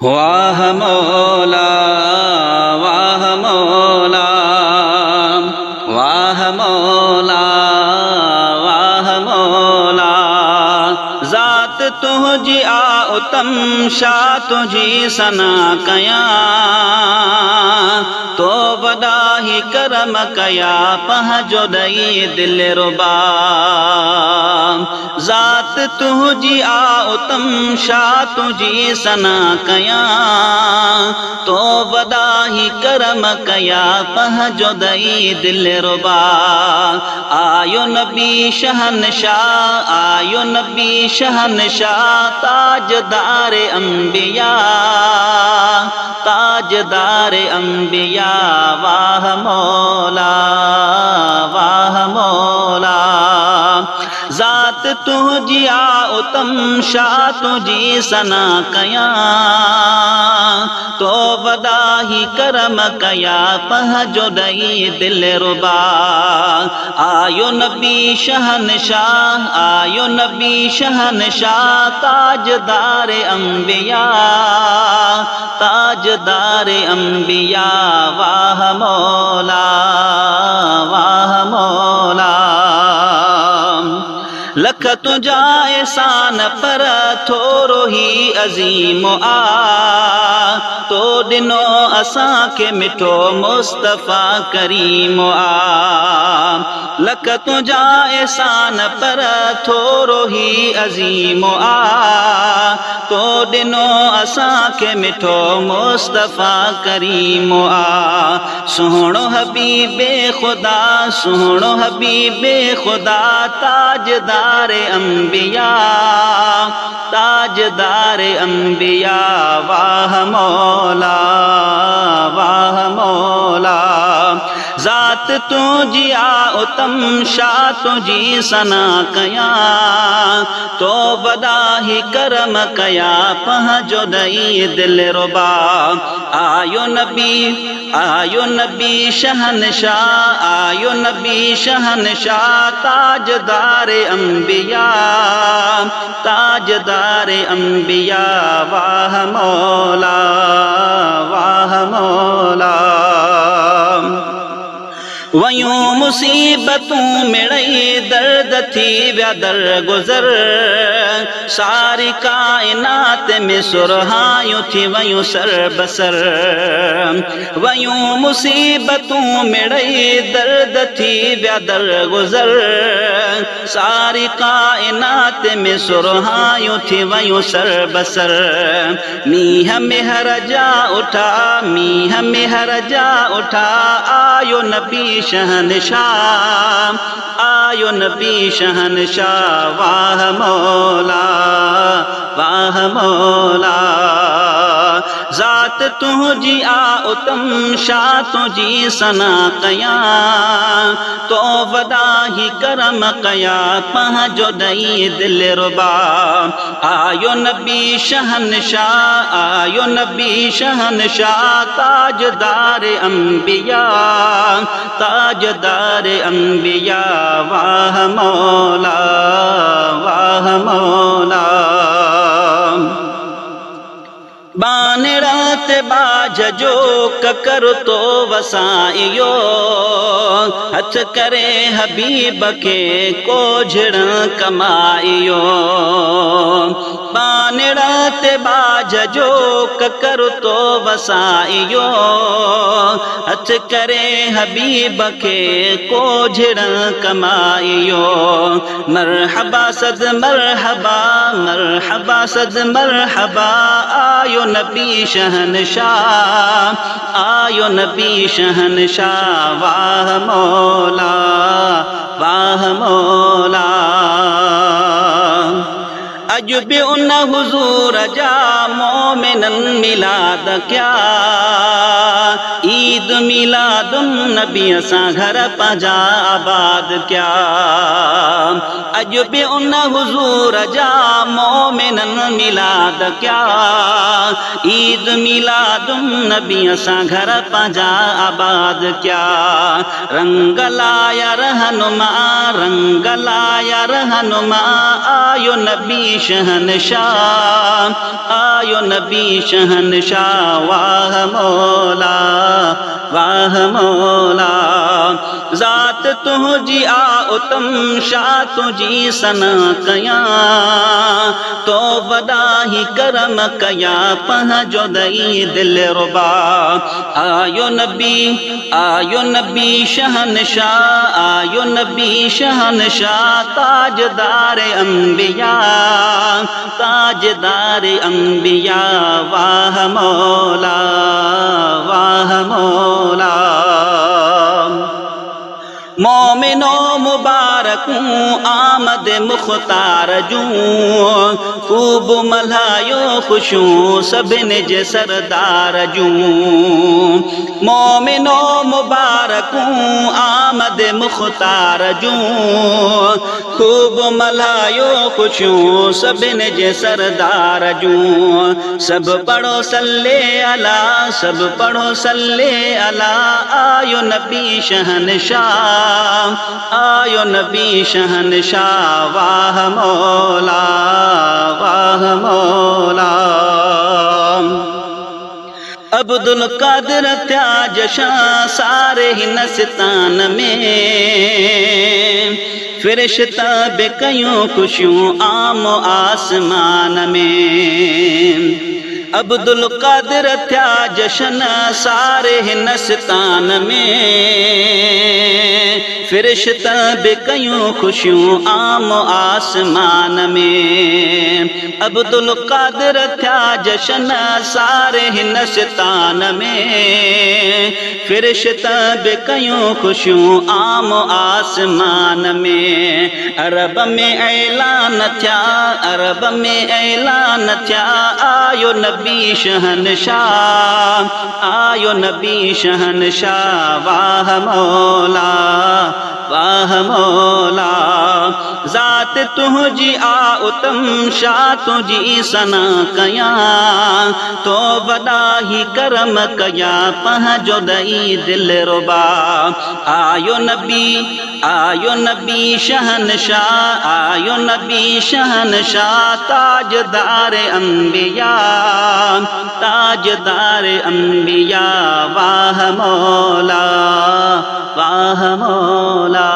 वाह मौला वाह मौला वाह मौला वाह मौला ज़ात तुझी आउतम शाह तुझी सना कया तो वॾा ही करम कया पंहिंजो ॾई दिल रुबा ज़ात तुझी आउतम शाह तुझी सना कया तो वॾा ही करम कया पंहिंजो ॾई दिल रुबा आयो नबी शहनशाह आयो नबी शहनशाह ताजदार अंबिया ताजदार अंबिया वाह मौला वाह मौला ज़ात तुझी आउतम शाह तुझी सना कया तो वॾा ही करम कया पंहिंजो ॾई दिल रुबा आयो नबी शहनशाह आयो नबी शहनशाह ताजदार अंबिया ताजदार अंबिया वाह मौला वाह मौला लख तुझा एहसान पर थोरो ही अज़ीम आ तो ॾिनो असांखे मिठो मुस्तफ़ा करीम आ लख तुझा एहसान पर थोरो ही अज़ीम आ तो ॾिनो असांखे मिठो मुस्तफ़ा करीम आ सुहिणो हबीबे ख़ुदा सुहिणो हबीबे ख़ुदा ताजदार अंबिया ताजदार अंबिया वाह मौला वाह मौला ज़ात तुझी आउतम शाह तुझी सना कया तो वॾा ही करम कया पंहिंजो ॾई दिल रुबा आयो नबी शहनशाह आयो नबी शहनशाह ताजदार अंबिया ताजदार अंबिया वाह मौला वाह मौला वयूं मुसीबतूं मिड़ई दर्द थी विया दरगुज़र सारी काइनात में सुरहायूं थी वयूं सर बसर वयूं मुसीबतूं मिड़ई दर्द थी विया दरगुज़र सारी काइनात में सुरहायूं थी वयूं सर बसर मींह में हर जा उठा मींह में हर जा उठा आयो नबी शहनशाह आयो नबी शहनशाह वाह मौला वाह मौला ज़ात तुझी आउतम शाह तुझी सना कया तो वॾा ही करम कया पंहिंजो ॾई दिल रुबा आयो नबी शहनशाह आयो नबी शहनशाह ताजदार अंबिया ताजदार अंबिया वाह मौला वाह मौला बानरात बाज जो ककर तो वसाइयो हथ करे हबीब के कोझड़ कमाइयो बानरात बाज जो ककर तो वसाइयो हथ करे हबीब के कोझड़ कमाइयो मरहबा सद मरहबा मरहबा सद मरहबा आयो नबी शहनशाह आयो नबी शहनशाह वाह मौला वाह मौला अज भी उन हुजूर जा मोमिनन मिलाद क्या ईद मिलादुन नबी असां घर पंहिंजा आबाद क्या अज भी उन हुजूर जा मोमिनन मिलाद क्या ईद मिलादुन नबी असां घर पंहिंजा आबाद क्या रंग लाया रहनुमा रंग लाया रहनुमा आयो नबी शहनशाह आयो नबी शहनशाह वाह मौला वाह मौला ज़ात तुझी आ उतम शाह तुझी सना कया तो वदा ही करम कया पंहिंजो दई दिल रुबा आयो नबी शहनशाह आयो नबी शहनशाह ताजदार अंबिया वाह मौला वाह मौला मोमिनो मुबारकूं आमद मुख्तार जूं खूब मल्हायो खुशूं सभिन जे सरदार जूं मोमिनो मुबारकूं आमद मुख्तार जूं खूब मल्हायो खुशूं सभिन जे सरदार जूं सब पढ़ो सल्ले अला सब पढ़ो सल्ले अला आयो नबी शहनशाह आयो नबी शहनशाह वाह मौला वाह मौला अब्दुल कादिर त्या जशां सारे हिनस्तान में फ़रिश्ता बि कयूं ख़ुशियूं आम आसमान में अब्दुल कादिर त्या जशन सारे हिनस्तान में फ़रिश्ता बि कयूं ख़ुशियूं आम आसमान में अब्दुल कादिर त्या जशन सारे हिनस्तान में फ़रिश्ता बि कयूं ख़ुशियूं आम आसमान में अरब में ऐलान थिया आयो नबी शहनशाह वाह मौला वाह मौला ज़ात तुझी आ उतम शाह तुझी सना कया तो वदा ही करम कया पंहिंजो दई दिल रुबा आयो नबी शहनशाह ताजदार अंबिया वाह मौला वाह मौला